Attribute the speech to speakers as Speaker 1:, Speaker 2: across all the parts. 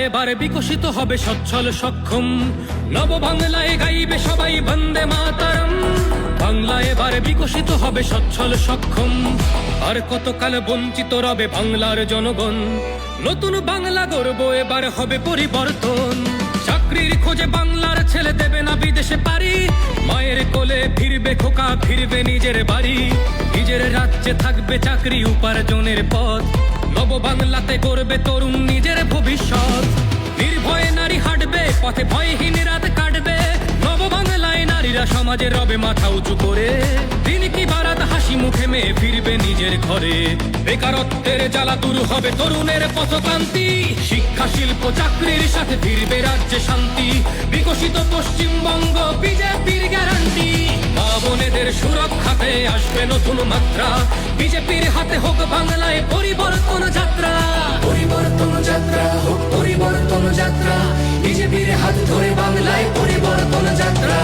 Speaker 1: এবার বিকশিত হবে সচ্ছল সক্ষম, নব বাংলায় গাইবে সবাই বন্দে মাতরম। বাংলা এবার বিকশিত হবে সচ্ছল সক্ষম, আর কতকাল বঞ্চিত রবে বাংলার জনগণ। নতুন বাংলা গর্ব এবার হবে পরিবর্তন, চাকরির খোঁজে বাংলার ছেলে দেবে না বিদেশে পারি, মায়ের কোলে ফিরবে খোকা ফিরবে নিজের বাড়ি, নিজের রাজ্যে থাকবে চাকরি উপার্জনের পথ, নব বাংলাতে গড়বে তরুণ নিজের ভবিষ্যৎ। নির্ভয়ে নারী হাঁটবে পথে, ভয়হীন রাত কাটবে, নব বাংলায় নারীরা সমাজে রবে মাথা উঁচু করে, দিন কি বারাত হাসি মুখে মেয়ে ফিরবে নিজের ঘরে। বেকারত্বের জ্বালা দূর হবে তরুণের পথক্রান্তি, শিক্ষা শিল্প চাকরির সাথে ফিরবে রাজ্যে শান্তি, বিকশিত পশ্চিমবঙ্গ বিজেপির গ্যারান্টি। মা বোনেদের সুরক্ষাতে আসবে নতুন মাত্রা, বিজেপির হাতে হোক বাংলায় পরিবর্তন যাত্রা।
Speaker 2: পরিবর্তন যাত্রা হোক পরিবর্তন যাত্রা, বিজেপির হাত ধরে বাংলায় পরিবর্তন যাত্রা।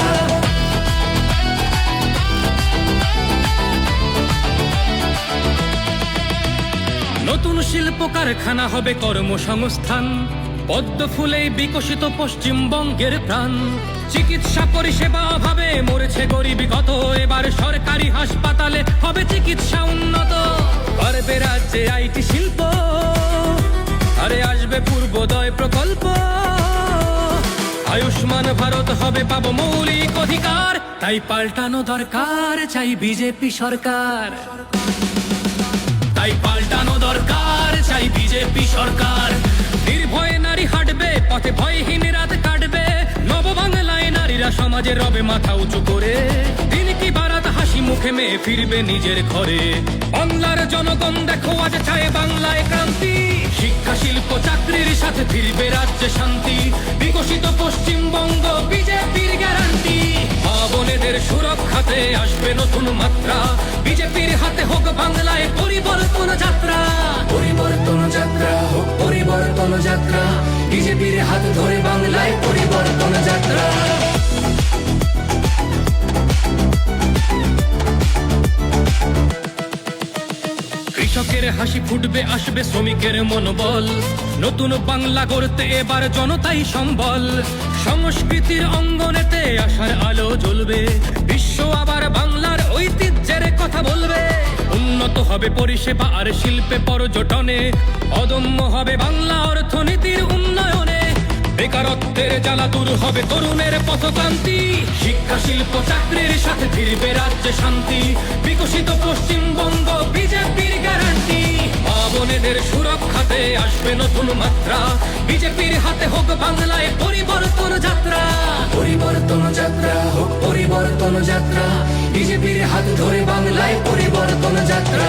Speaker 1: নতুন শিল্প কারখানা হবে কর্মসংস্থান, পদ্ম ফুলেই বিকশিত পশ্চিমবঙ্গের প্রাণ। চিকিৎসা পরিষেবা অভাবে মরেছে গরিবী কত, এবার সরকারি হাসপাতালে হবে চিকিৎসা উন্নত, বাড়বে রাজ্যে আইটি শিল্প, আরে আসবে পূর্বোদয় প্রকল্প, আয়ুষ্মান ভারত হবে পাবো মৌলিক অধিকার। তাই পাল্টানো দরকার চাই বিজেপি সরকার, তাই পাল্টানো দরকার চাই বিজেপি সরকার। নির্ভয়ে নারী হাঁটবে পথে, ভয়হীন রাত কাটবে, নব বাংলায় নারীরা সমাজে রবে মাথা উঁচু করে, দিন কি বারাত হাসি মুখে মেয়ে ফিরবে নিজের ঘরে। বাংলার জনগণ দেখো আজ চায় বাংলায় ক্রান্তি, শিক্ষা শিল্প চাকরির সাথে ফিরবে রাজ্যে শান্তি, বিকশিত পশ্চিমবঙ্গ বিজেপির গ্যারান্টি। মা বোনেদের সুরক্ষাতে আসবে নতুন মাত্রা, বিজেপির হাতে হোক বাংলায় পরিবর্তন যাত্রা।
Speaker 2: পরিবর্তন যাত্রা হোক পরিবর্তন যাত্রা, বিজেপির হাত ধরে বাংলায় পরিবর্তন যাত্রা।
Speaker 1: কৃষকের হাসি ফুটবে আসবে শ্রমিকের মনোবল, নতুন বাংলা গড়তে এবার জনতাই সম্বল, সংস্কৃতির অঙ্গনেতে আশার আলো জ্বলবে, বিশ্ব আবার বাংলার ঐতিহ্যের কথা বলবে। উন্নত হবে পরিষেবা আর শিল্পে পর্যটনে, অদম্য হবে বাংলা অর্থনীতির উন্নয়নে, বেকারত্বের জ্বালা দূর হবে তরুণের পথক্রান্তি, শিক্ষা শিল্প চাকরির সাথে ফিরবে রাজ্যে শান্তি, বিকশিত পশ্চিমবঙ্গ বিজেপির গ্যারান্টি। মা বোনেদের সুরক্ষাতে আসবে নতুন মাত্রা, বিজেপির হাতে হোক বাংলায় পরিবর্তন যাত্রা।
Speaker 2: পরিবর্তন যাত্রা হোক পরিবর্তন যাত্রা, বিজেপির হাত ধরে বাংলায় পরিবর্তন যাত্রা।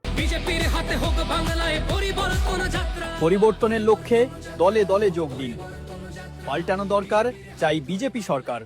Speaker 1: বিজেপির হাতে হোক বাংলায় পরিবর্তন যাত্রা।
Speaker 3: পরিবর্তনের লক্ষ্যে দলে দলে যোগ দিন, পাল্টানো দরকার চাই বিজেপি সরকার।